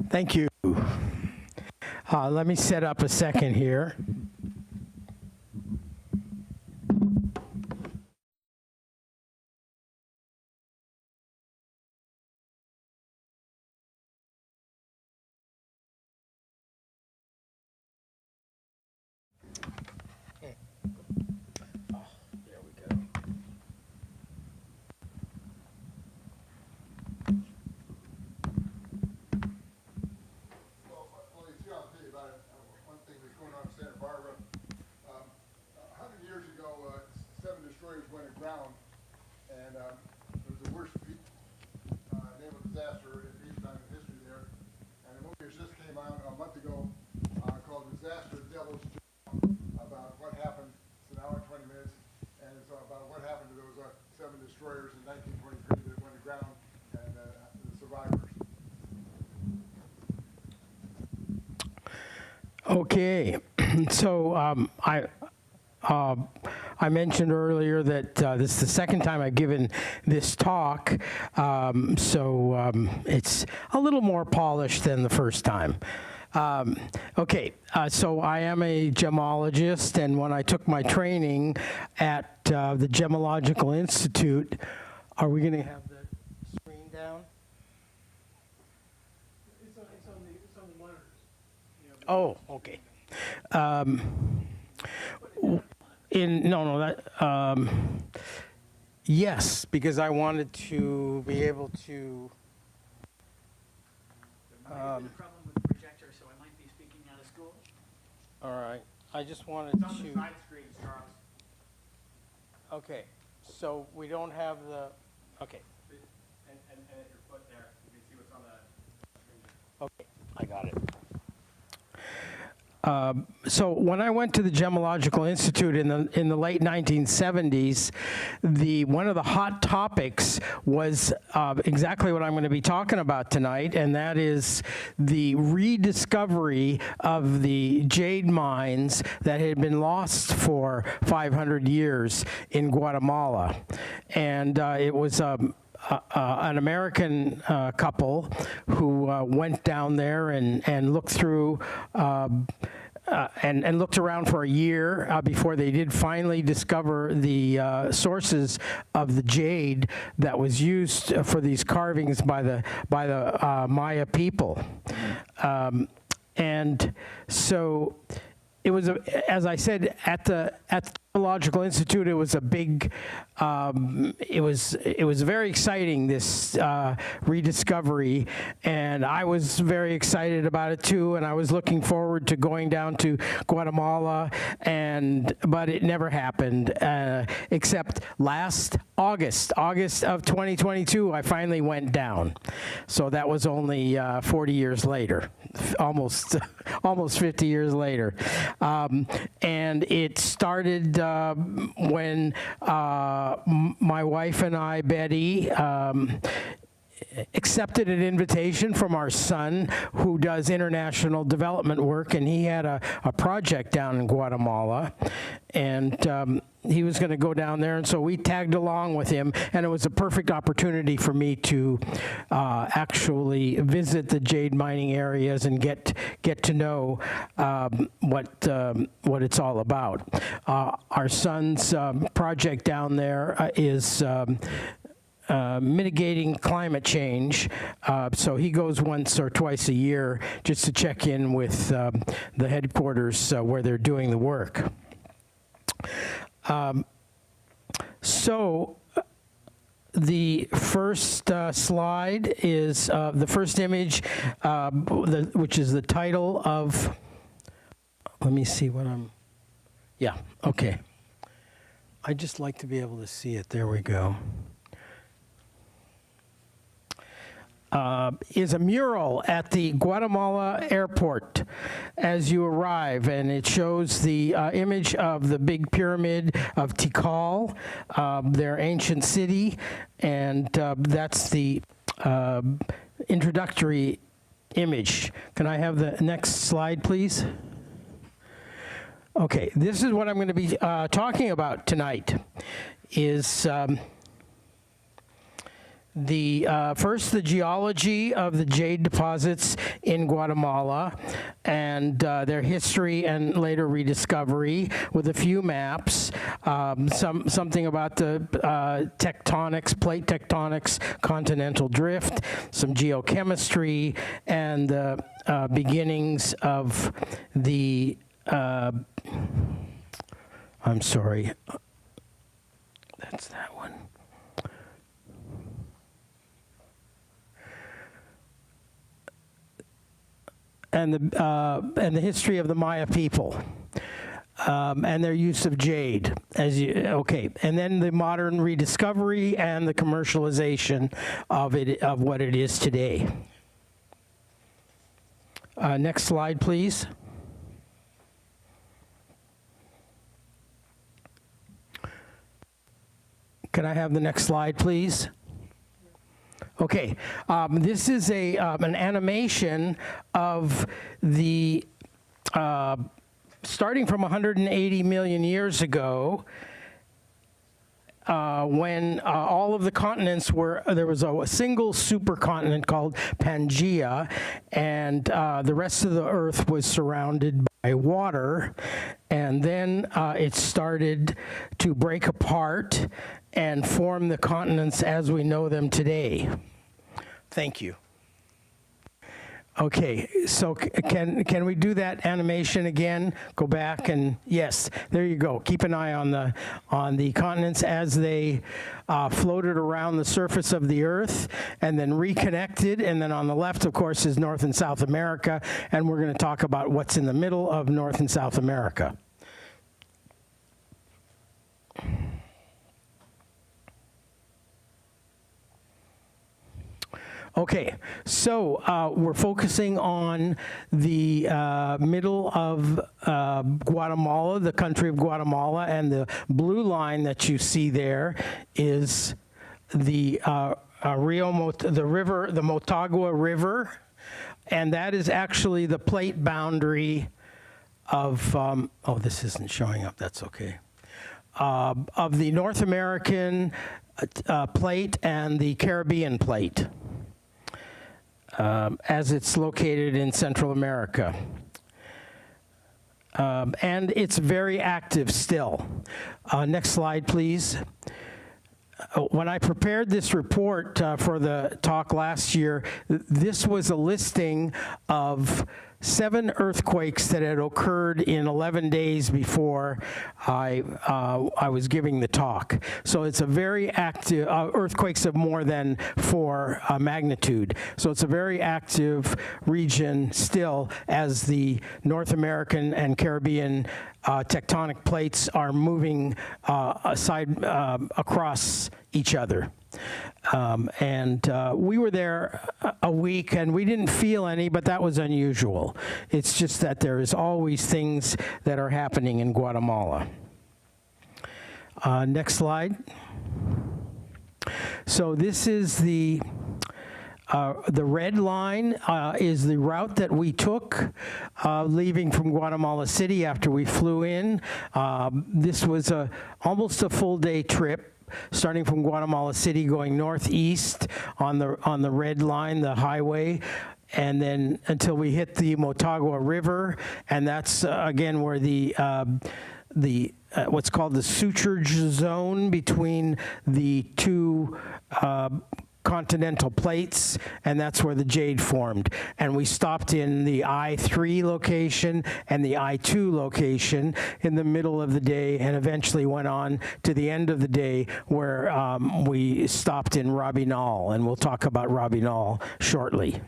Thank you. Let me set up a second here. Okay, so I mentioned earlier that this is the second time I've given this talk, it's a little more polished than the first time. So I am a gemologist, and when I took my training at the Gemological Institute, are we going to have the screen down? It's on the monitors. Oh, okay. Yes, because I wanted to be able to. There might have been a problem with the projector, so I might be speaking out of school. All right. I just wanted It's on the side screens, Charles. Okay. So we don't have the. Okay. And at your foot there, you can see what's on the screen. Okay. I got it. So when I went to the Gemological Institute in the late 1970s, one of the hot topics was exactly what I'm going to be talking about tonight, and that is the rediscovery of the jade mines that had been lost for 500 years in Guatemala. And it was an American couple who went down there and looked through and looked around for a year before they did finally discover the sources of the jade that was used for these carvings by the Maya people. And so it was, as I said, at the Geological Institute, it was a big, it was very exciting, this rediscovery, and I was very excited about it too, and I was looking forward to going down to Guatemala, but it never happened, except last August of 2022, I finally went down. So that was only 40 years later, almost 50 years later. And it started when my wife and I, Betty, accepted an invitation from our son who does international development work, and he had a project down in Guatemala, and he was going to go down there, and so we tagged along with him, and it was a perfect opportunity for me to actually visit the jade mining areas and get to know what it's all about. Our son's project down there is mitigating climate change, so he goes once or twice a year just to check in with the headquarters where they're doing the work. So the first slide is the first image, which is the title of, let me see what yeah, okay. I'd just like to be able to see it. There we go. Is a mural at the Guatemala airport as you arrive, and it shows the image of the big pyramid of Tikal, their ancient city, and that's the introductory image. Can I have the next slide, please? Okay, this is what I'm going to be talking about tonight, is First, the geology of the jade deposits in Guatemala and their history and later rediscovery with a few maps, something about the tectonics, plate tectonics, continental drift, some geochemistry, and the beginnings of the, I'm sorry, that's that one. And the history of the Maya people and their use of jade. And then the modern rediscovery and the commercialization of what it is today. Next slide, please. Can I have the next slide, please? Okay, this is an animation of the, starting from 180 million years ago, when all of the continents there was a single supercontinent called Pangaea, and the rest of the Earth was surrounded by water, and then it started to break apart and form the continents as we know them today. Thank you. Okay, so can we do that animation again? Go back and yes, there you go. Keep an eye on the continents as they floated around the surface of the Earth and then reconnected. And then on the left, of course, is North and South America, and we're going to talk about what's in the middle of North and South America. Okay, so we're focusing on the middle of Guatemala, the country of Guatemala, and the blue line that you see there is the river, the Motagua River, and that is actually the plate boundary of, oh, this isn't showing up, that's okay, of the North American plate and the Caribbean plate. As it's located in Central America. And it's very active still. Next slide, please. When I prepared this report for the talk last year, this was a listing of 7 earthquakes that had occurred in 11 days before I was giving the talk. So it's a very active, earthquakes of more than 4 magnitude. So it's a very active region still as the North American and Caribbean tectonic plates are moving across each other. We were there a week and we didn't feel any, but that was unusual. It's just that there is always things that are happening in Guatemala. Next slide. So this is the red line is the route that we took leaving from Guatemala City after we flew in. This was almost a full day trip, starting from Guatemala City going northeast on the red line, the highway, and then until we hit the Motagua River, and that's again where the what's called the suture zone between the 2 continental plates, and that's where the jade formed. And we stopped in the I-3 location and the I-2 location in the middle of the day, and eventually went on to the end of the day where we stopped in Rabinal, and we'll talk about Rabinal shortly.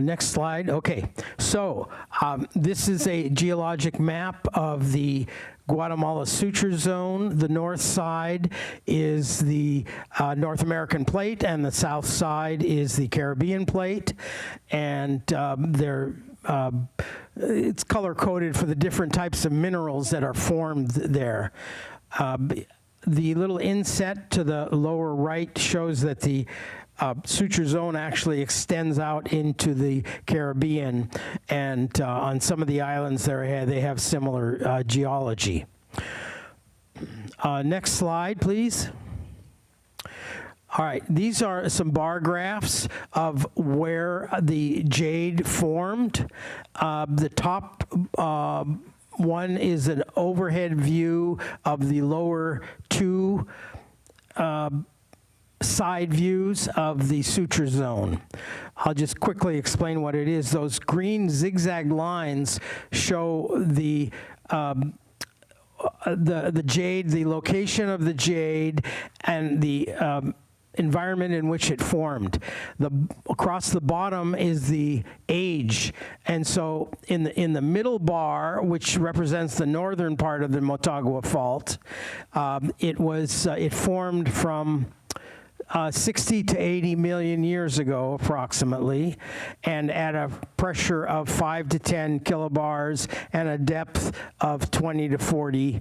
Next slide. Okay, so this is a geologic map of the Guatemala suture zone. The north side is the North American plate, and the south side is the Caribbean plate. And it's color-coded for the different types of minerals that are formed there. The little inset to the lower right shows that the suture zone actually extends out into the Caribbean, and on some of the islands there they have similar geology. Next slide, please. All right, these are some bar graphs of where the jade formed. The top one is an overhead view of the lower two side views of the suture zone. I'll just quickly explain what it is. Those green zigzag lines show the jade, the location of the jade, and the environment in which it formed. Across the bottom is the age, and so in the middle bar, which represents the northern part of the Motagua Fault, it formed from 60 to 80 million years ago, approximately, and at a pressure of 5 to 10 kilobars and a depth of 20 to 40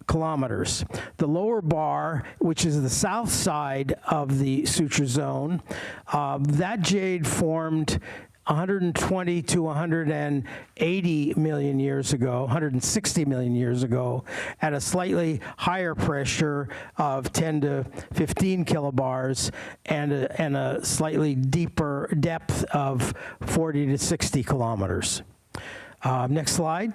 kilometers. The lower bar, which is the south side of the suture zone, that jade formed 120 to 180 million years ago, 160 million years ago, at a slightly higher pressure of 10 to 15 kilobars and a slightly deeper depth of 40 to 60 kilometers. Next slide.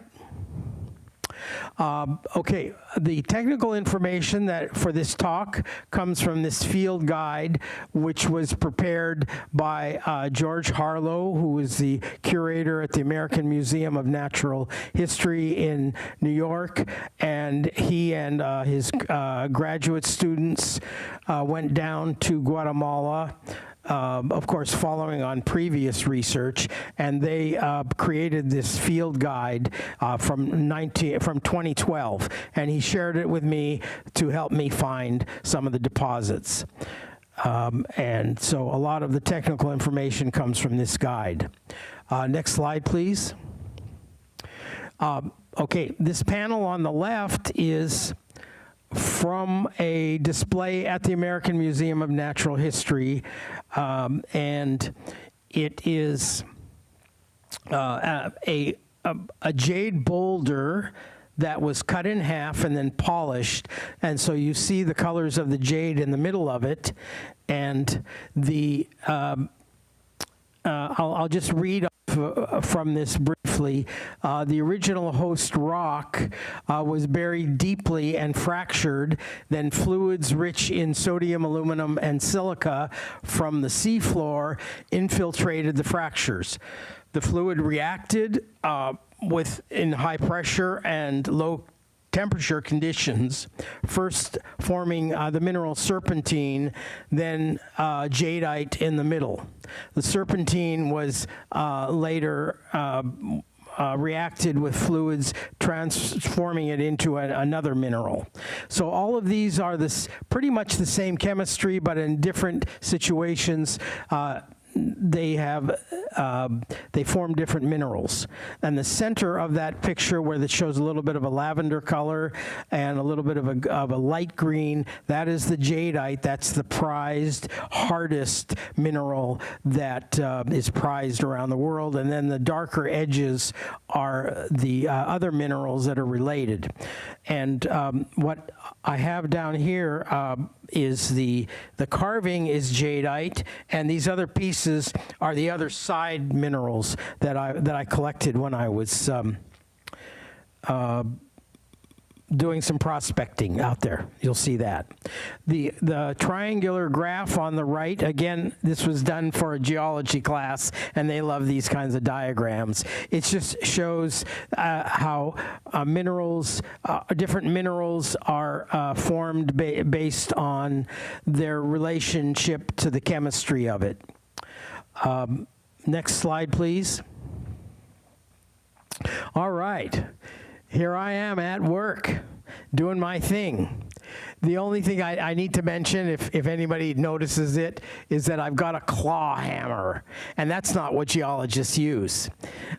Okay, the technical information for this talk comes from this field guide, which was prepared by George Harlow, who is the curator at the American Museum of Natural History in New York, and he and his graduate students went down to Guatemala, of course, following on previous research, and they created this field guide from 2012, and he shared it with me to help me find some of the deposits. And so a lot of the technical information comes from this guide. Next slide, please. Okay, this panel on the left is from a display at the American Museum of Natural History, and it is a jade boulder that was cut in half and then polished, and so you see the colors of the jade in the middle of it, and the I'll just read from this briefly. The original host rock was buried deeply and fractured. Then fluids rich in sodium, aluminum, and silica from the seafloor infiltrated the fractures. The fluid reacted in high pressure and low temperature conditions, first forming the mineral serpentine, then jadeite in the middle. The serpentine was later reacted with fluids, transforming it into another mineral. So all of these are pretty much the same chemistry, but in different situations. They form different minerals. And the center of that picture, where that shows a little bit of a lavender color and a little bit of a light green, that is the jadeite. That's the prized, hardest mineral that is prized around the world. And then the darker edges are the other minerals that are related. And what I have down here is the carving is jadeite, and these other pieces are the other side minerals that I collected when I was doing some prospecting out there. You'll see that. The triangular graph on the right, again, this was done for a geology class, and they love these kinds of diagrams. It just shows how different minerals are formed based on their relationship to the chemistry of it. Next slide, please. All right. Here I am at work, doing my thing. The only thing I need to mention, if anybody notices it, is that I've got a claw hammer, and that's not what geologists use.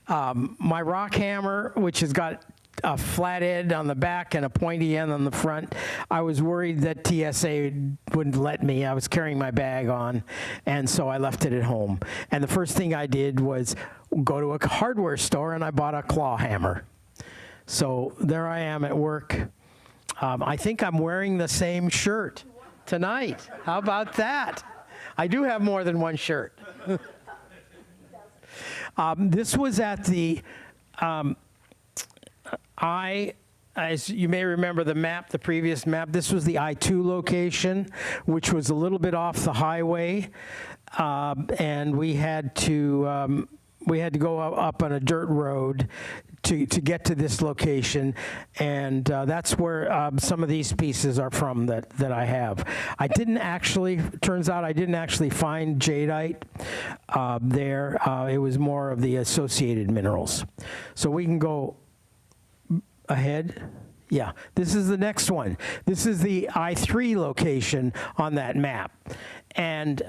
My rock hammer, which has got a flat end on the back and a pointy end on the front, I was worried that TSA wouldn't let me. I was carrying my bag on, and so I left it at home. And the first thing I did was go to a hardware store, and I bought a claw hammer. So there I am at work I think I'm wearing the same shirt tonight. How about that? I do have more than one shirt. This was at the, as you may remember the map, the previous map, this was the I-2 location, which was a little bit off the highway, and we had to go up on a dirt road to get to this location, and that's where some of these pieces are from that I have. I didn't actually, turns out I didn't actually find jadeite there. It was more of the associated minerals. So we can go ahead. Yeah, this is the next one. This is the I-3 location on that map. And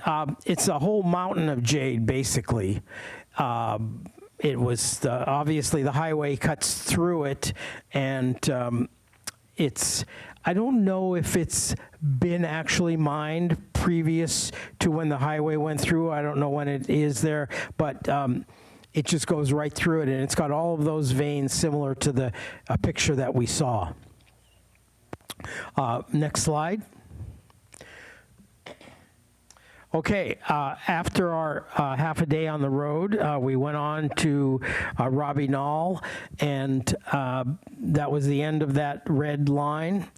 it's a whole mountain of jade, basically. It was, obviously the highway cuts through it, and I don't know if it's been actually mined previous to when the highway went through. I don't know when it is there, but it just goes right through it, and it's got all of those veins similar to the picture that we saw. Next slide. Okay, after our half a day on the road, we went on to Robinal, and that was the end of that red line.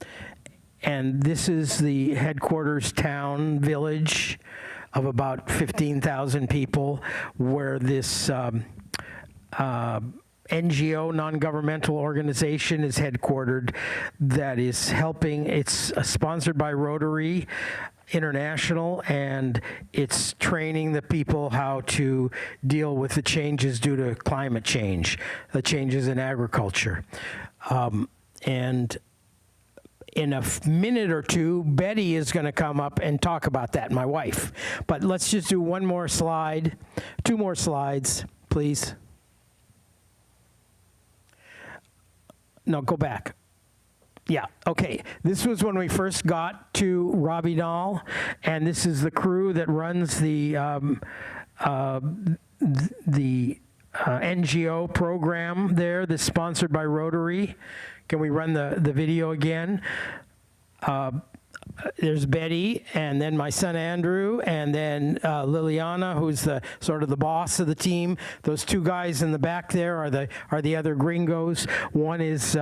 And this is the headquarters town, village of about 15,000 people, where this NGO, non-governmental organization, is headquartered that is helping. It's sponsored by Rotary International, and it's training the people how to deal with the changes due to climate change, the changes in agriculture. And in a minute or two, Betty is going to come up and talk about that, my wife. But let's just do one more slide, two more slides, please. No, go back. Yeah, okay. This was when we first got to Robinal, and this is the crew that runs the NGO program there that's sponsored by Rotary. Can we run the video again? There's Betty, and then my son Andrew, and then Liliana, who's the sort of the boss of the team. Those two guys in the back there are the other gringos. One is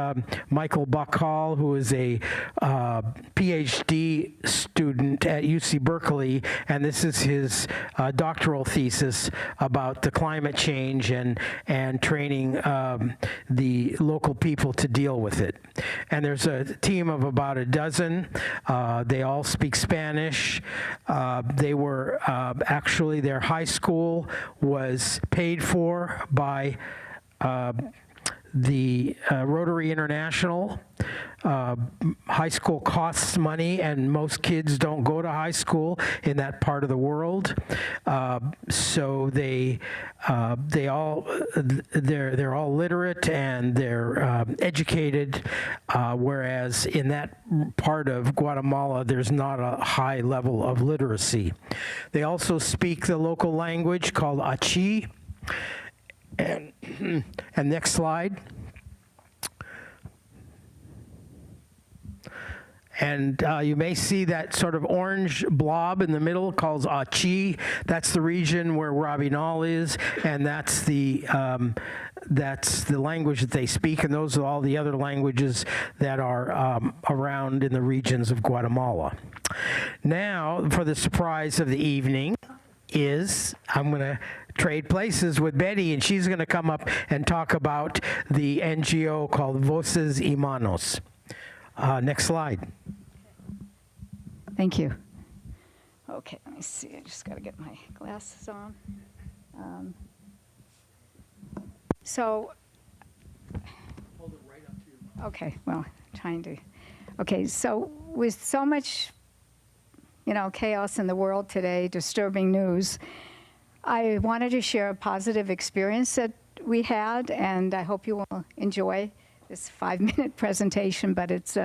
Michael Buckhall, who is a PhD student at UC Berkeley, and this is his doctoral thesis about the climate change and training the local people to deal with it. And there's a team of about a dozen. They all speak Spanish. They were actually, their high school was paid for by the Rotary International. High school costs money, and most kids don't go to high school in that part of the world. So they're all literate, and they're educated, whereas in that part of Guatemala, there's not a high level of literacy. They also speak the local language called Achi. And next slide. And you may see that sort of orange blob in the middle called Achi. That's the region where Robinal is, and that's the language that they speak, and those are all the other languages that are around in the regions of Guatemala. Now, for the surprise of the evening is I'm going to trade places with Betty, and she's going to come up and talk about the NGO called Voces y Manos. Next slide. Thank you. Okay, let me see. I just got to get my glasses on. So, Hold it right up to your mouth. okay, well, trying to. Okay, so with so much, chaos in the world today, disturbing news, I wanted to share a positive experience that we had, and I hope you will enjoy this 5-minute presentation, but it's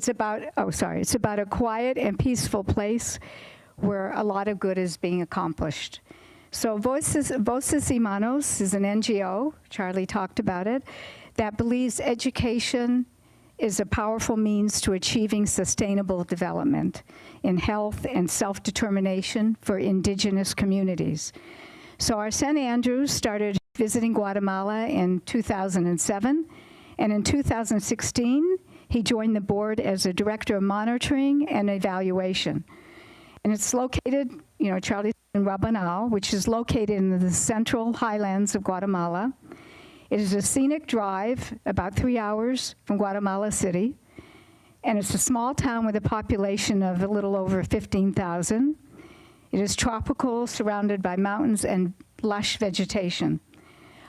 about a quiet and peaceful place where a lot of good is being accomplished. So Voces y Manos is an NGO, Charlie talked about it, that believes education is a powerful means to achieving sustainable development in health and self-determination for indigenous communities. So our St. Andrews started visiting Guatemala in 2007, and in 2016, he joined the board as a director of monitoring and evaluation. And it's located, you know, Charlie, in Rabanal, which is located in the central highlands of Guatemala. It is a scenic drive, about 3 hours from Guatemala City, and it's a small town with a population of a little over 15,000. It is tropical, surrounded by mountains and lush vegetation.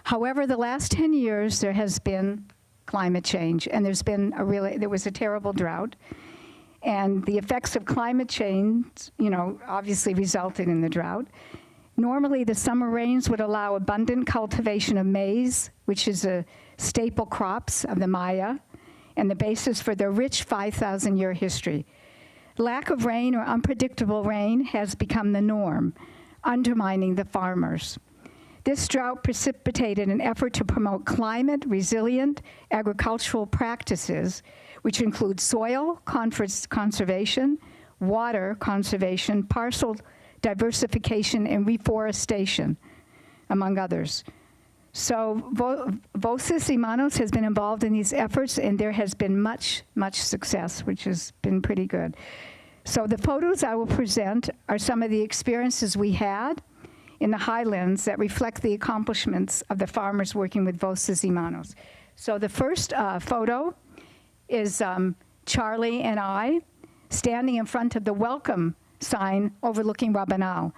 However, the last 10 years, there has been climate change, and there was a terrible drought. And the effects of climate change, you know, obviously resulted in the drought. Normally, the summer rains would allow abundant cultivation of maize, which is a staple crops of the Maya, and the basis for their rich 5,000-year history. Lack of rain or unpredictable rain has become the norm, undermining the farmers. This drought precipitated an effort to promote climate-resilient agricultural practices, which include soil conservation, water conservation, parcel diversification, and reforestation, among others. So Voces y Manos has been involved in these efforts, and there has been much, much success, which has been pretty good. So the photos I will present are some of the experiences we had in the highlands that reflect the accomplishments of the farmers working with Voces y Manos. So the first photo is Charlie and I standing in front of the welcome sign overlooking Rabanal.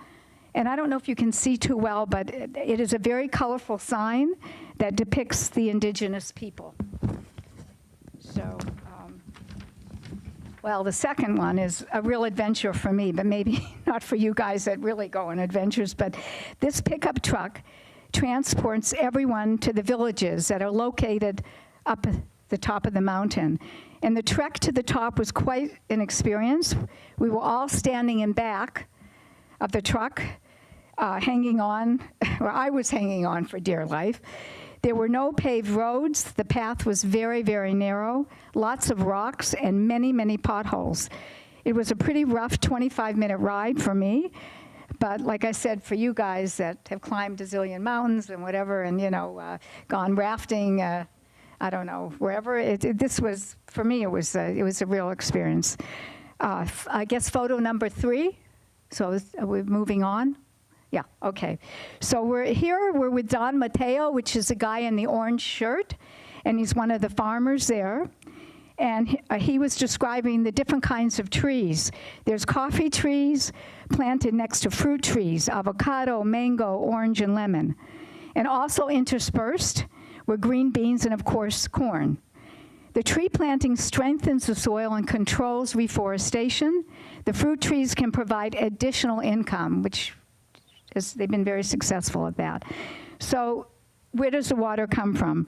And I don't know if you can see too well, but it is a very colorful sign that depicts the indigenous people. So, well, the second one is a real adventure for me, but maybe not for you guys that really go on adventures. But this pickup truck transports everyone to the villages that are located up at the top of the mountain. And the trek to the top was quite an experience. We were all standing in back of the truck, hanging on, or I was hanging on for dear life. There were no paved roads. The path was very, very narrow, lots of rocks and many, many potholes. It was a pretty rough 25-minute ride for me. But like I said, for you guys that have climbed a zillion mountains and whatever, and, you know, gone rafting, I don't know, wherever, this was, for me, it was a real experience. I guess photo number 3. So we're moving on. Yeah, okay. So we're with Don Mateo, which is the guy in the orange shirt, and he's one of the farmers there. And he was describing the different kinds of trees. There's coffee trees planted next to fruit trees, avocado, mango, orange, and lemon. And also interspersed were green beans and, of course, corn. The tree planting strengthens the soil and controls reforestation. The fruit trees can provide additional income, which they've been very successful at that. So where does the water come from?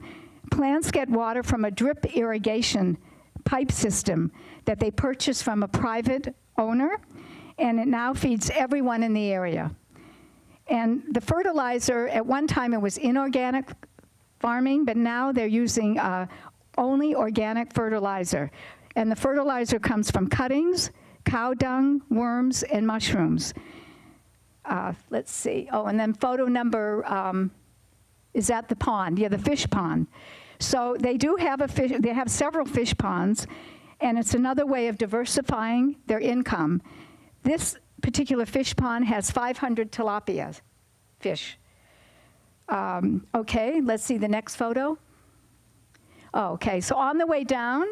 Plants get water from a drip irrigation pipe system that they purchase from a private owner, and it now feeds everyone in the area. And the fertilizer, at one time it was inorganic farming, but now they're using only organic fertilizer. And the fertilizer comes from cuttings, cow dung, worms, and mushrooms. Let's see. Oh, and then photo number is at the pond. Yeah, the fish pond. So they do have they have several fish ponds, and it's another way of diversifying their income. This particular fish pond has 500 tilapia fish. Okay, let's see the next photo. Oh, okay, so on the way down,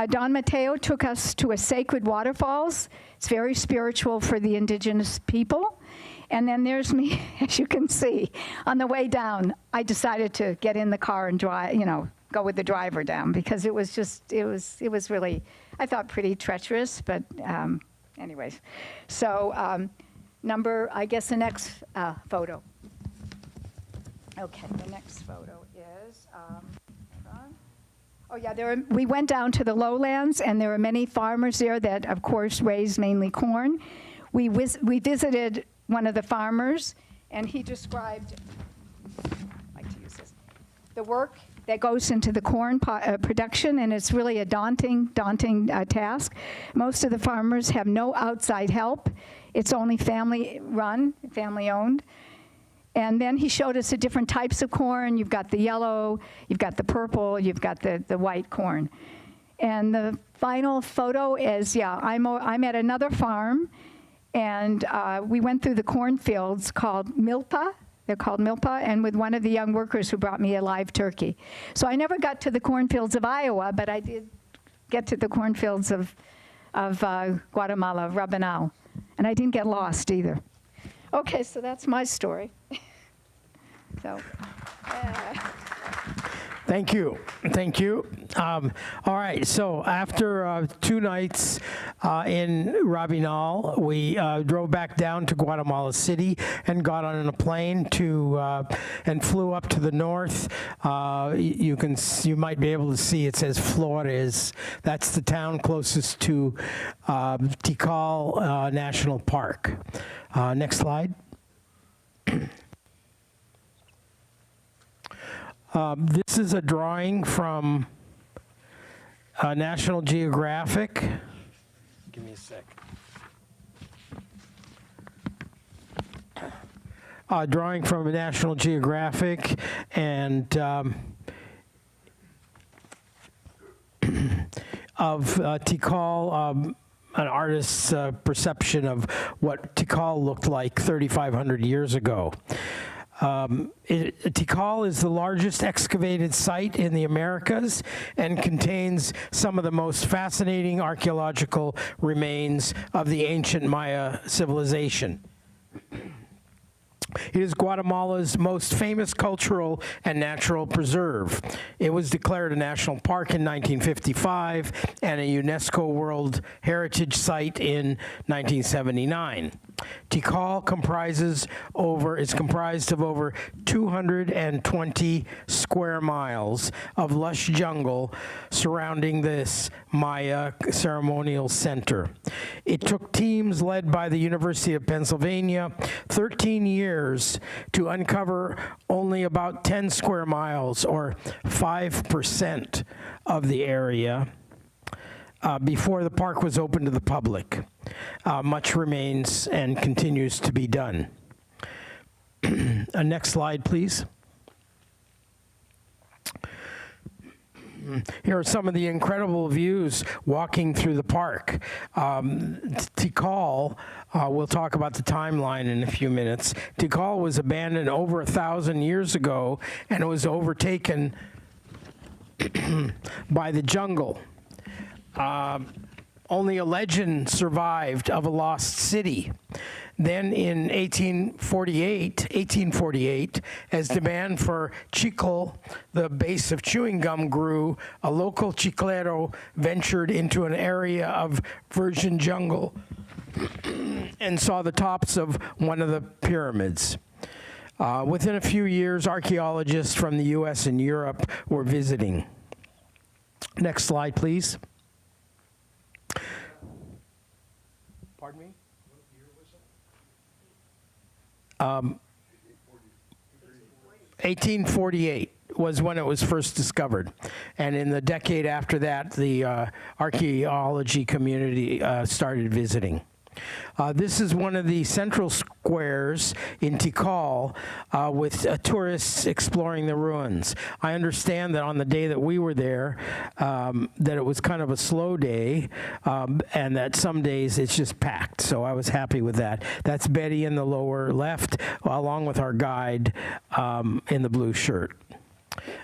Don Mateo took us to a sacred waterfalls. It's very spiritual for the indigenous people. And then there's me, as you can see. On the way down, I decided to get in the car and drive, you know, go with the driver down, because it was just, it was really, I thought, pretty treacherous, but anyways. So I guess the next photo. Okay, the next photo is, hold on. Oh yeah, we went down to the lowlands, and there are many farmers there that, of course, raise mainly corn. We visited one of the farmers, and he described, I like to use this, the work that goes into the corn production, and it's really a daunting task. Most of the farmers have no outside help. It's only family run, family owned. And then he showed us the different types of corn. You've got the yellow, you've got the purple, you've got the white corn. And the final photo is, I'm at another farm, and we went through the cornfields called milpa. They're called milpa, and with one of the young workers who brought me a live turkey. So I never got to the cornfields of Iowa, but I did get to the cornfields of Guatemala, Rabanal. And I didn't get lost either. Okay, so that's my story. So, Thank you. Thank you. All right, so after 2 nights in Rabanal, we drove back down to Guatemala City and got on a plane and flew up to the north. You might be able to see it says Flores. That's the town closest to Tikal National Park. Next slide. This is a drawing from National Geographic. Give me a sec. Drawing from National Geographic, and of Tikal, an artist's perception of what Tikal looked like 3,500 years ago. Tikal is the largest excavated site in the Americas and contains some of the most fascinating archaeological remains of the ancient Maya civilization. It is Guatemala's most famous cultural and natural preserve. It was declared a national park in 1955 and a UNESCO World Heritage Site in 1979. Tikal is comprised of over 220 square miles of lush jungle surrounding this Maya ceremonial center. It took teams led by the University of Pennsylvania 13 years to uncover only about 10 square miles, or 5% of the area, before the park was open to the public. Much remains and continues to be done. Next slide, please. Here are some of the incredible views walking through the park. Tikal, we'll talk about the timeline in a few minutes. Tikal was abandoned over 1,000 years ago, and it was overtaken by the jungle. Only a legend survived of a lost city. Then in 1848, as demand for chicle, the base of chewing gum, grew, a local chiclero ventured into an area of virgin jungle and saw the tops of one of the pyramids. Within a few years, archaeologists from the US and Europe were visiting. Next slide, please. Pardon me? 1848 was when it was first discovered. And in the decade after that, the archaeology community started visiting. This is one of the central squares in Tikal with tourists exploring the ruins. I understand that on the day that we were there, that it was kind of a slow day, and that some days it's just packed, so I was happy with that. That's Betty in the lower left, along with our guide in the blue shirt.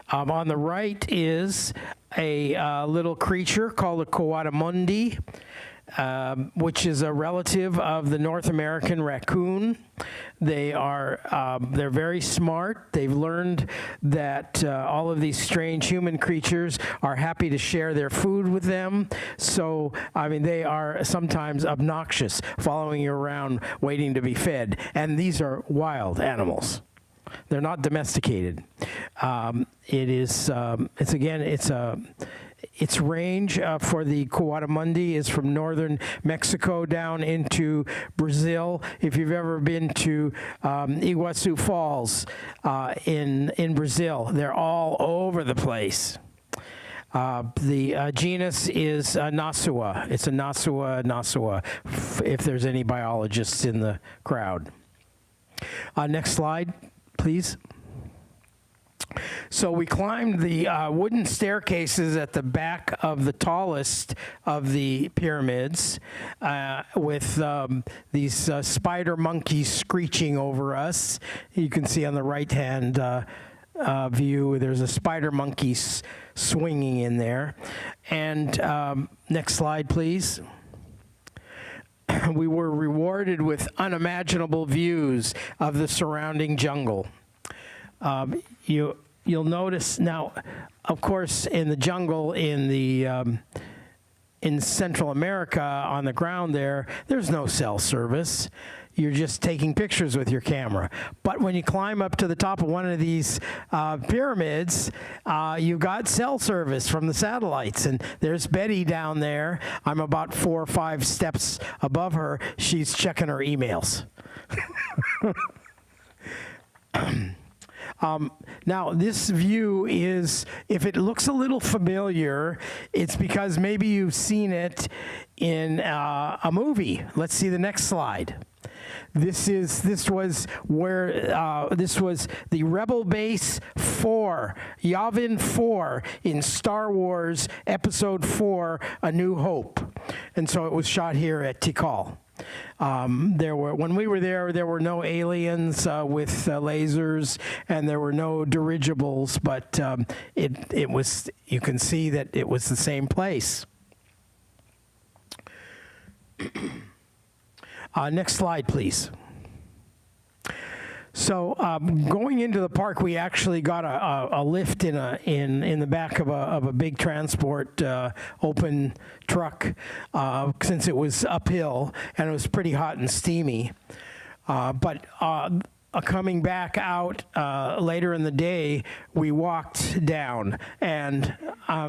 On the right is a little creature called a coatimundi, which is a relative of the North American raccoon. They're very smart. They've learned that all of these strange human creatures are happy to share their food with them. So, I mean, they are sometimes obnoxious, following you around waiting to be fed. And these are wild animals. They're not domesticated. It's its range for the Coatimundi is from northern Mexico down into Brazil. If you've ever been to Iguazu Falls in Brazil, they're all over the place. The genus is Nasua. It's a Nasua, if there's any biologists in the crowd. Next slide, please. So we climbed the wooden staircases at the back of the tallest of the pyramids with these spider monkeys screeching over us. You can see on the right-hand view, there's a spider monkey swinging in there. And next slide, please. We were rewarded with unimaginable views of the surrounding jungle. You'll notice now, of course, in the jungle in Central America on the ground there's no cell service. You're just taking pictures with your camera. But when you climb up to the top of one of these pyramids, you've got cell service from the satellites. And there's Betty down there. I'm about 4 or 5 steps above her. She's checking her emails. Now, this view is, if it looks a little familiar, it's because maybe you've seen it in a movie. Let's see the next slide. This was the Rebel Base 4, Yavin 4 in Star Wars Episode 4, A New Hope. And so it was shot here at Tikal. When we were there were no aliens with lasers, and there were no dirigibles, but it was, you can see that it was the same place. Next slide, please. So going into the park, we actually got a lift in the back of a big transport open truck since it was uphill and it was pretty hot and steamy. But coming back out later in the day, we walked down, and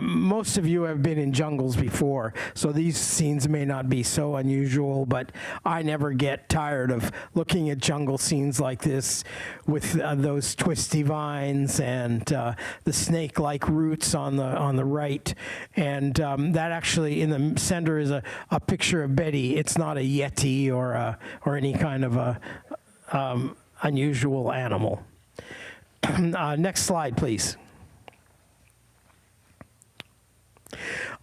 most of you have been in jungles before, so these scenes may not be so unusual, but I never get tired of looking at jungle scenes like this with those twisty vines and the snake-like roots on the right, and that actually in the center is a picture of Betty. It's not a yeti or any kind of a unusual animal. Next slide, please.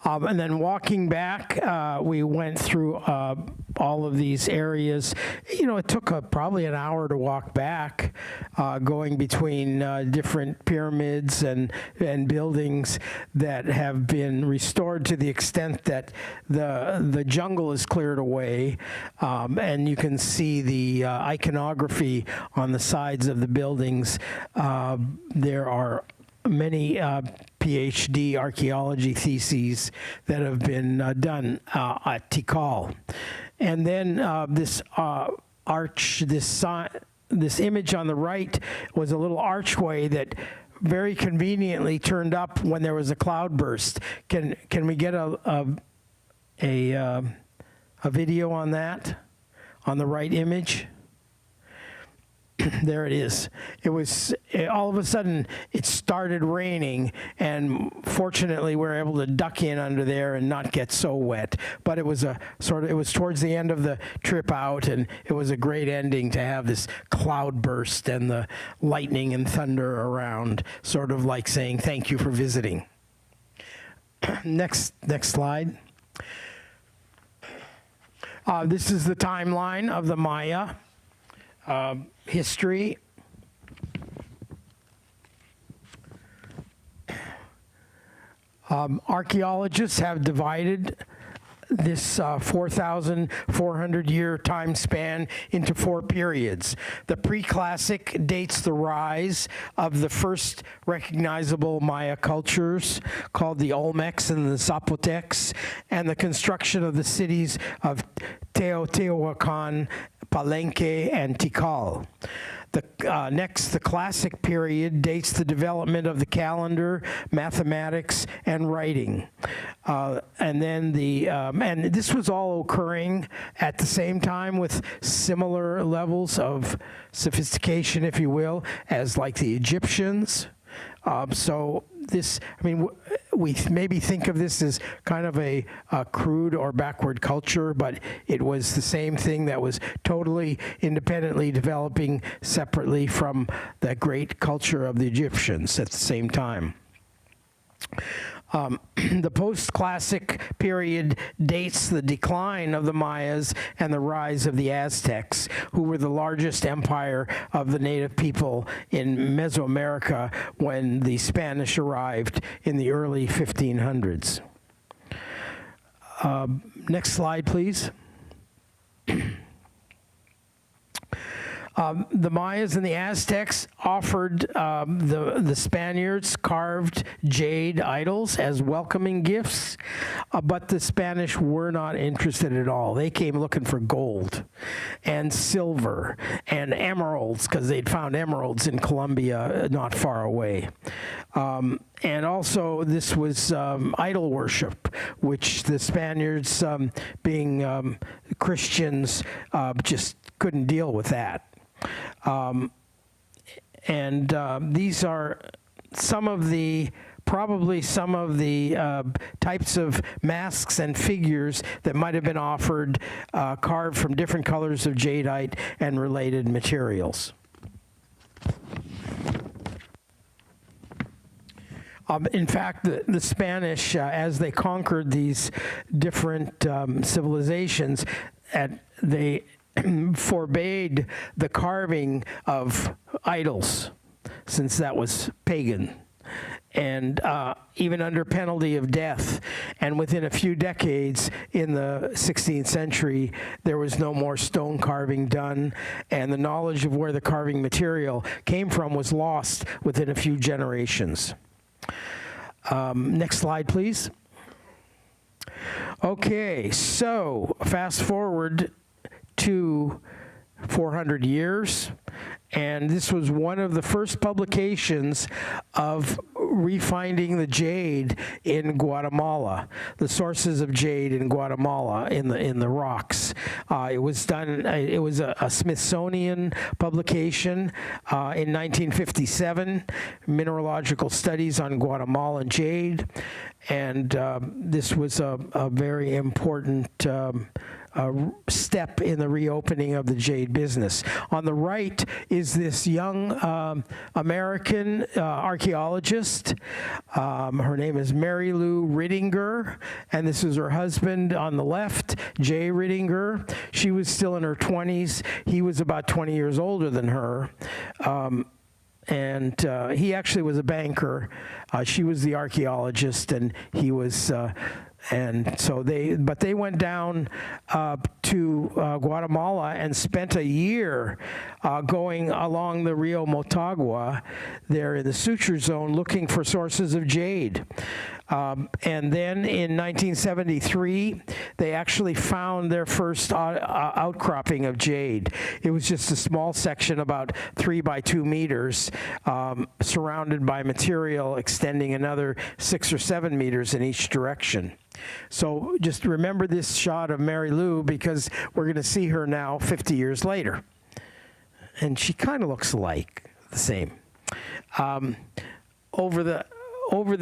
And then walking back, we went through all of these areas. You know, it took probably an hour to walk back, going between different pyramids and buildings that have been restored to the extent that the jungle is cleared away. And you can see the iconography on the sides of the buildings. There are many PhD archaeology theses that have been done at Tikal. And then this image on the right was a little archway that very conveniently turned up when there was a cloudburst. Can we get a video on that, on the right image? There it is. All of a sudden, it started raining, and fortunately, we were able to duck in under there and not get so wet. But it was towards the end of the trip out, and it was a great ending to have this cloudburst and the lightning and thunder around, sort of like saying, thank you for visiting. Next slide. This is the timeline of the Maya. History. Archaeologists have divided this 4,400-year time span into 4 periods. The pre-classic dates the rise of the first recognizable Maya cultures, called the Olmecs and the Zapotecs, and the construction of the cities of Teotihuacan, Palenque, and Tikal. Next, the classic period dates the development of the calendar, mathematics, and writing. And then and this was all occurring at the same time with similar levels of sophistication, if you will, as like the Egyptians. So this, I mean, we maybe think of this as kind of a crude or backward culture, but it was the same thing that was totally independently developing separately from that great culture of the Egyptians at the same time. The post-classic period dates the decline of the Mayas and the rise of the Aztecs, who were the largest empire of the native people in Mesoamerica when the Spanish arrived in the early 1500s. Next slide, please. The Mayas and the Aztecs offered the Spaniards carved jade idols as welcoming gifts, but the Spanish were not interested at all. They came looking for gold and silver and emeralds, because they'd found emeralds in Colombia not far away. And also, this was idol worship, which the Spaniards, being Christians, just couldn't deal with that. These are probably some of the types of masks and figures that might have been offered, carved from different colors of jadeite and related materials. In fact, the Spanish, as they conquered these different civilizations, they forbade the carving of idols, since that was pagan, and even under penalty of death. And within a few decades in the 16th century, there was no more stone carving done, and the knowledge of where the carving material came from was lost within a few generations. Next slide, please. Okay, so fast forward to 400 years, and this was one of the first publications of refinding the jade in Guatemala, the sources of jade in Guatemala in the rocks. It was done. It was a Smithsonian publication in 1957, Mineralogical Studies on Guatemalan Jade, and this was a very important step in the reopening of the jade business. On the right is this young American archaeologist. Her name is Mary Lou Rittinger, and this is her husband on the left, Jay Rittinger. She was still in her 20s. He was about 20 years older than her. And he actually was a banker. She was the archaeologist, and he was... And so they went down to Guatemala and spent a year going along the Rio Motagua there in the suture zone looking for sources of jade. And then in 1973, they actually found their first outcropping of jade. It was just a small section, about 3 by 2 meters, surrounded by material extending another 6 or 7 meters in each direction. So just remember this shot of Mary Lou, because we're going to see her now 50 years later. And she kind of looks like the same. Over the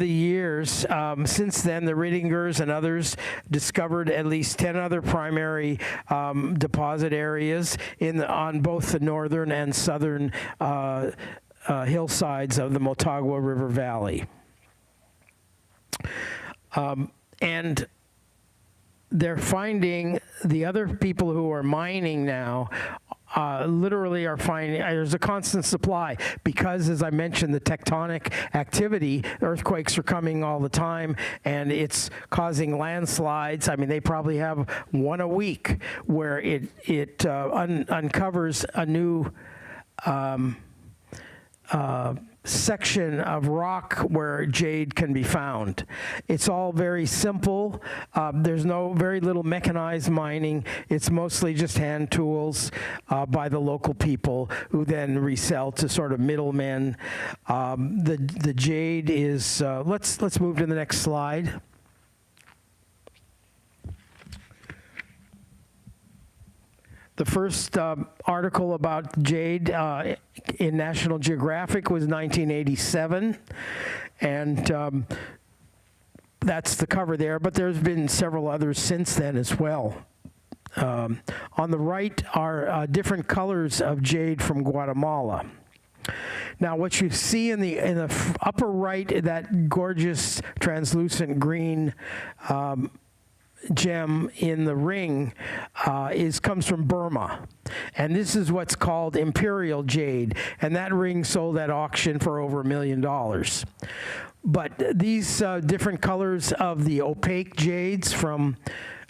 years, since then, the Rittingers and others discovered at least 10 other primary deposit areas on both the northern and southern hillsides of the Motagua River Valley. And they're finding the other people who are mining now literally are finding there's a constant supply, because, as I mentioned, the tectonic activity, earthquakes are coming all the time, and it's causing landslides. I mean, they probably have one a week where it uncovers a new section of rock where jade can be found. It's all very simple. There's very little mechanized mining. It's mostly just hand tools by the local people who then resell to sort of middlemen. The jade is, let's move to the next slide. The first article about jade in National Geographic was 1987, and that's the cover there, but there's been several others since then as well. On the right are different colors of jade from Guatemala. Now, what you see in the upper right, that gorgeous translucent green gem in the ring comes from Burma, and this is what's called imperial jade, and that ring sold at auction for over $1 million. But these different colors of the opaque jades from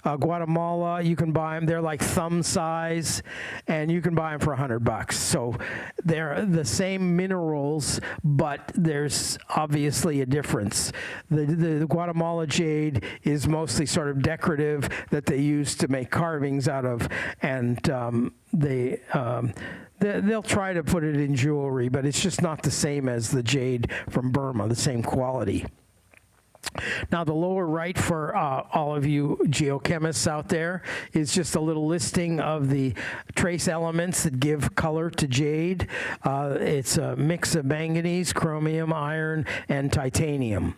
Guatemala, you can buy them. They're like thumb size, and you can buy them for $100. So they're the same minerals, but there's obviously a difference. The Guatemala jade is mostly sort of decorative that they use to make carvings out of, and they'll try to put it in jewelry, but it's just not the same as the jade from Burma, the same quality. Now, the lower right for all of you geochemists out there is just a little listing of the trace elements that give color to jade. It's a mix of manganese, chromium, iron, and titanium.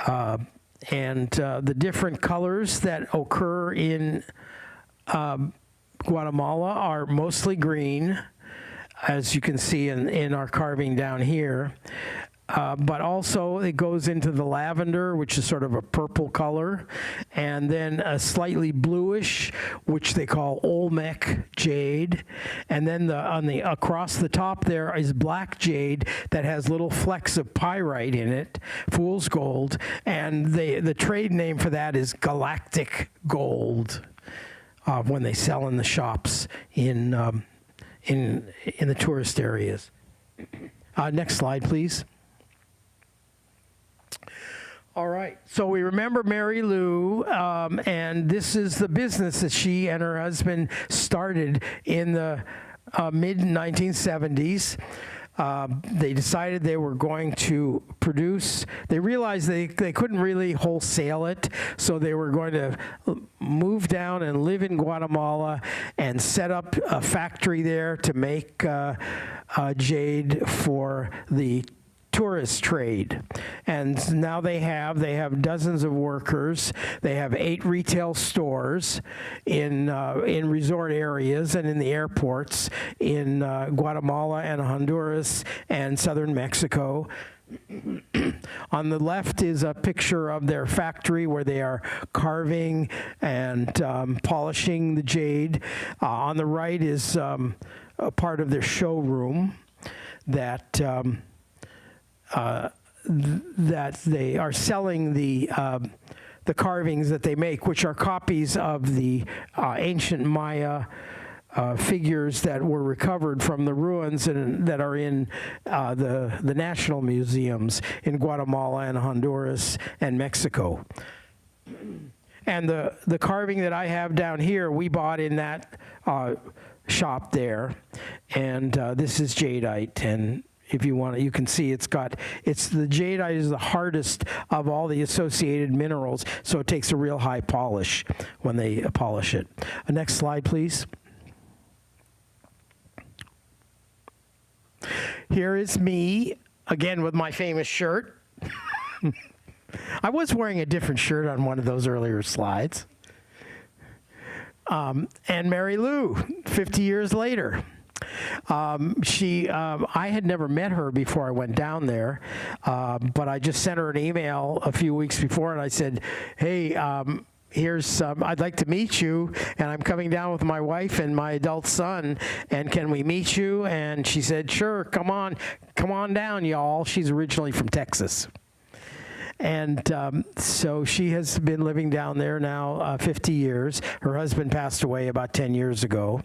The different colors that occur in Guatemala are mostly green, as you can see in our carving down here. But also it goes into the lavender, which is sort of a purple color, and then a slightly bluish, which they call Olmec jade, and then across the top there is black jade that has little flecks of pyrite in it, fool's gold, and the trade name for that is galactic gold when they sell in the shops in the tourist areas. Next slide, please. All right, so we remember Mary Lou, and this is the business that she and her husband started in the mid-1970s. They decided they were going to produce, they realized they couldn't really wholesale it, so they were going to move down and live in Guatemala and set up a factory there to make jade for the tourist trade. And now they have dozens of workers. They have 8 retail stores in resort areas and in the airports in Guatemala and Honduras and southern Mexico. On the left is a picture of their factory where they are carving and polishing the jade. On the right is a part of their showroom that they are selling the carvings that they make, which are copies of the ancient Maya figures that were recovered from the ruins and that are in the national museums in Guatemala and Honduras and Mexico. And the carving that I have down here, we bought in that shop there, and this is jadeite. And if you want, you can see the jadeite is the hardest of all the associated minerals, so it takes a real high polish when they polish it. Next slide, please. Here is me, again with my famous shirt. I was wearing a different shirt on one of those earlier slides. And Mary Lou, 50 years later. I had never met her before I went down there, but I just sent her an email a few weeks before, and I said, hey, I'd like to meet you, and I'm coming down with my wife and my adult son, and can we meet you? And she said, sure, come on down, y'all. She's originally from Texas. And so she has been living down there now 50 years. Her husband passed away about 10 years ago.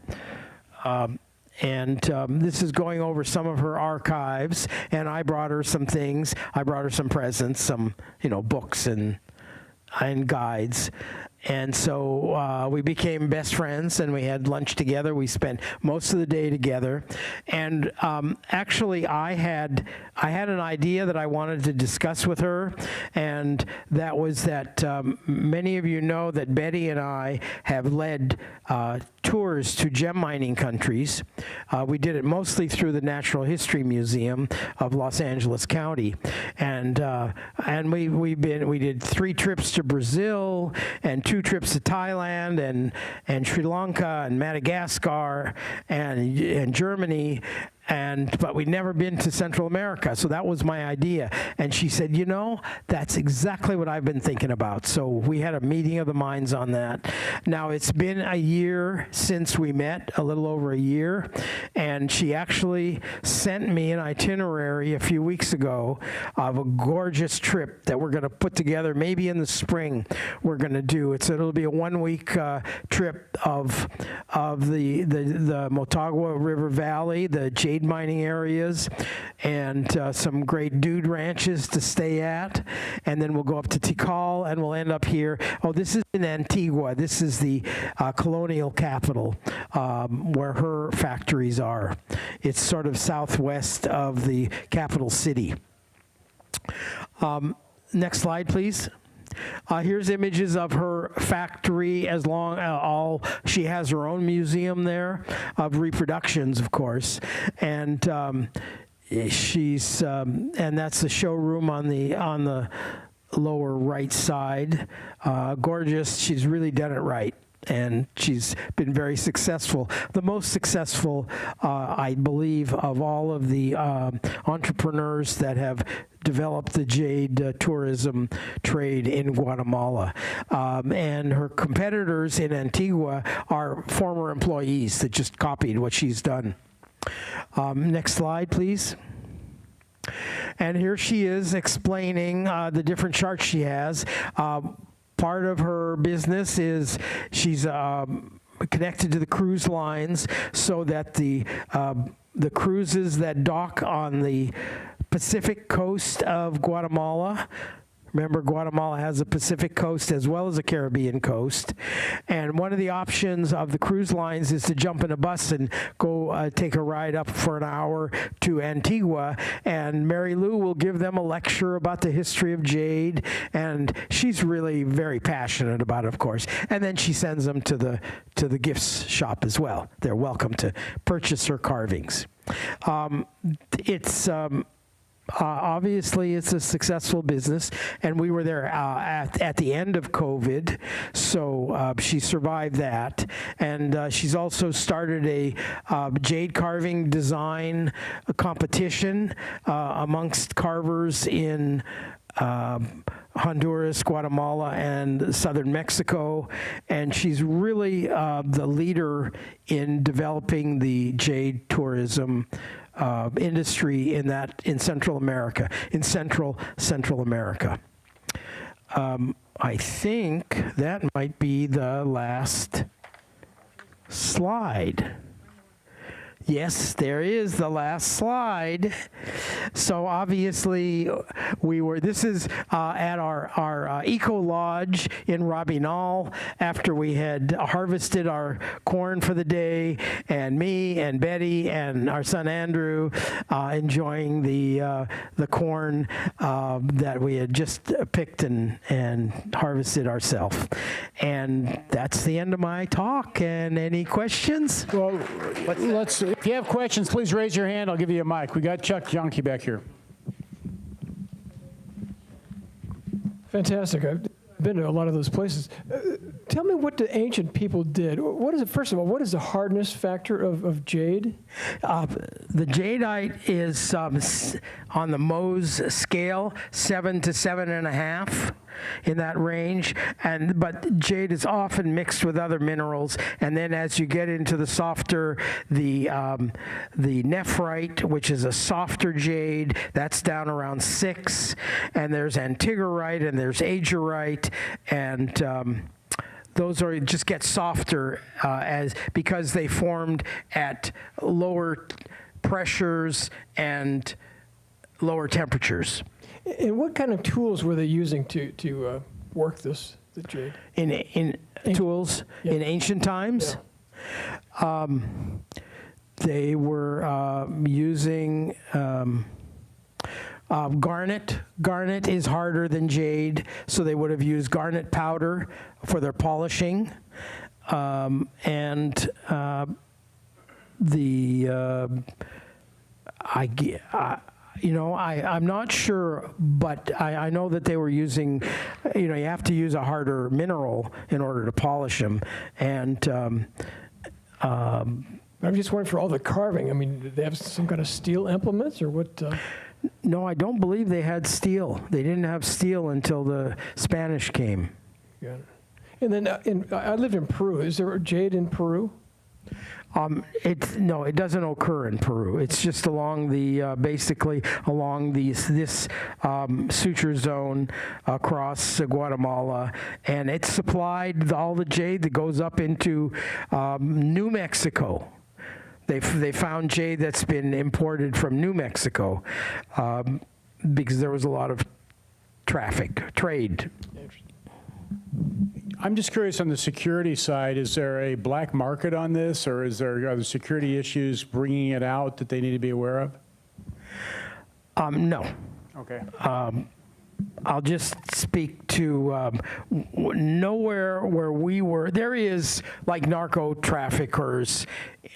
This is going over some of her archives, and I brought her some things. I brought her some presents, some, books and guides. And so we became best friends, and we had lunch together. We spent most of the day together. And actually, I had an idea that I wanted to discuss with her, and that was that many of you know that Betty and I have led tours to gem mining countries. We did it mostly through the Natural History Museum of Los Angeles County, and we did 3 trips to Brazil and 2 trips to Thailand and Sri Lanka and Madagascar and Germany. But we'd never been to Central America, so that was my idea. And she said, that's exactly what I've been thinking about. So we had a meeting of the minds on that. Now, it's been a year since we met, a little over a year, and she actually sent me an itinerary a few weeks ago of a gorgeous trip that we're going to put together, maybe in the spring we're going to do. It'll be a 1-week trip of the Motagua River Valley, the JADE mining areas, and some great dude ranches to stay at. And then we'll go up to Tikal, and we'll end up here. Oh, this is in Antigua. This is the colonial capital where her factories are. It's sort of southwest of the capital city. Next slide, please. Here's images of her factory. She has her own museum there of reproductions, of course, and and that's the showroom on the lower right side. Gorgeous. She's really done it right. And she's been very successful. The most successful, I believe, of all of the entrepreneurs that have developed the jade tourism trade in Guatemala. And her competitors in Antigua are former employees that just copied what she's done. Next slide, please. And here she is explaining the different charts she has. Part of her business is she's connected to the cruise lines, so that the cruises that dock on the Pacific coast of Guatemala. Remember, Guatemala has a Pacific coast as well as a Caribbean coast. And one of the options of the cruise lines is to jump in a bus and go take a ride up for an hour to Antigua. And Mary Lou will give them a lecture about the history of jade. And she's really very passionate about it, of course. And then she sends them to the gifts shop as well. They're welcome to purchase her carvings. Obviously, it's a successful business, and we were there at the end of COVID, so she survived that. And she's also started a jade carving design competition amongst carvers in Honduras, Guatemala, and southern Mexico, and she's really the leader in developing the jade tourism industry in Central America, in Central America. I think that might be the last slide. Yes, there is the last slide. So obviously, this is at our Eco Lodge in Robinal after we had harvested our corn for the day, and me and Betty and our son Andrew enjoying the corn that we had just picked and harvested ourselves. And that's the end of my talk. And any questions? Well, let's. If you have questions, please raise your hand. I'll give you a mic. We got Chuck Junkie back here. Fantastic. I've been to a lot of those places. Tell me what the ancient people did. What is it? First of all, what is the hardness factor of jade? The jadeite is on the Mohs scale, 7 to 7.5. In that range, but jade is often mixed with other minerals, and then as you get into the softer, the nephrite, which is a softer jade, that's down around 6, and there's antigerite and there's agerite, and those are just get softer because they formed at lower pressures and lower temperatures. And what kind of tools were they using to work the jade? In tools Yeah. in ancient times, they were using garnet. Garnet is harder than jade, so they would have used garnet powder for their polishing, I'm not sure, but I know that they were using, you have to use a harder mineral in order to polish them, and I'm just wondering for all the carving. I mean, did they have some kind of steel implements or what? no, I don't believe they had steel. They didn't have steel until the Spanish came. Yeah. And then I lived in Peru. Is there jade in Peru? No, it doesn't occur in Peru. It's just along the basically along this suture zone across Guatemala, and it's supplied all the jade that goes up into New Mexico. They found jade that's been imported from New Mexico because there was a lot of trade. I'm just curious on the security side, is there a black market on this, or are the security issues bringing it out that they need to be aware of? No. Okay. I'll just speak to nowhere where we were. There is like narco traffickers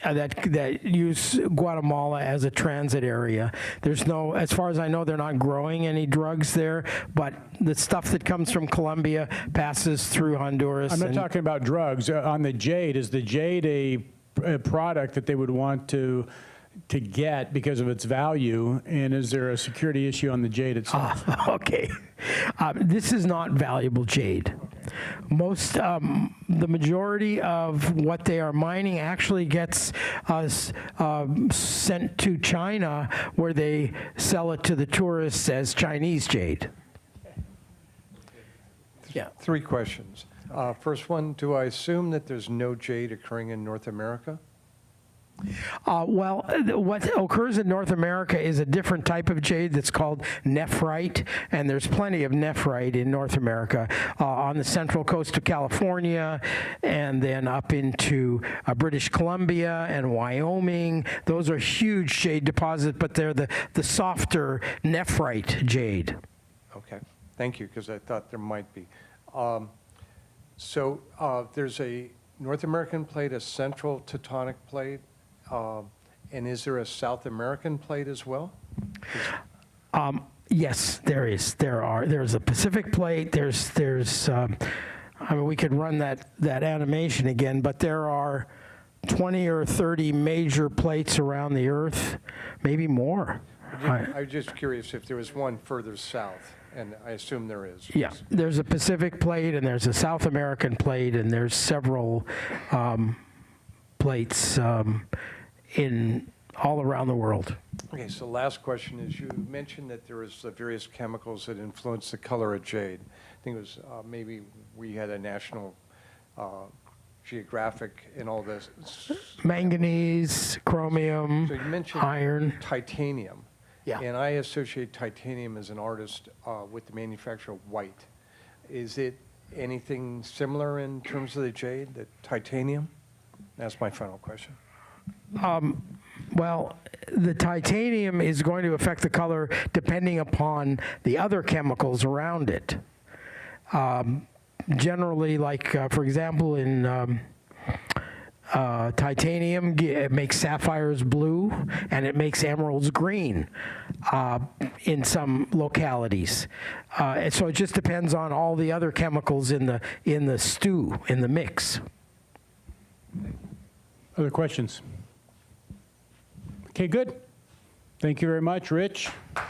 that use Guatemala as a transit area. There's no, as far as I know, they're not growing any drugs there, but the stuff that comes from Colombia passes through Honduras. I'm not talking about drugs. On the jade, is the jade a product that they would want to get because of its value, and is there a security issue on the jade itself? Okay. This is not valuable jade. The majority of what they are mining actually gets sent to China, where they sell it to the tourists as Chinese jade. Yeah. 3 questions. First one, do I assume that there's no jade occurring in North America? What occurs in North America is a different type of jade that's called nephrite, and there's plenty of nephrite in North America on the central coast of California, and then up into British Columbia and Wyoming. Those are huge jade deposits, but they're the softer nephrite jade. Okay, thank you, because I thought there might be. There's a North American plate, a central Teutonic plate, and is there a South American plate as well? Yes, there is. There's a Pacific plate. There's. We could run that animation again, but there are 20 or 30 major plates around the Earth, maybe more. I was just curious if there was one further south, and I assume there is. Yeah, there's a Pacific plate, and there's a South American plate, and there's several plates in all around the world. Okay, so last question is, you mentioned that there was various chemicals that influence the color of jade. I think it was maybe we had a national geographic in all this. Manganese, chromium, So you mentioned iron. titanium. Yeah. And I associate titanium as an artist with the manufacture of white. Is it anything similar in terms of the jade, the titanium? That's my final question. Well, the titanium is going to affect the color depending upon the other chemicals around it. Generally, like, for example, in titanium, it makes sapphires blue, and it makes emeralds green in some localities. And so it just depends on all the other chemicals in the stew, in the mix. Other questions? Okay, good. Thank you very much, Rich. All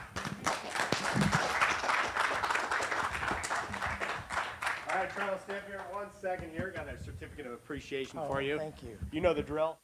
right, Charles, stay up here 1 second here. Got a certificate of appreciation for you. Thank you. You know the drill.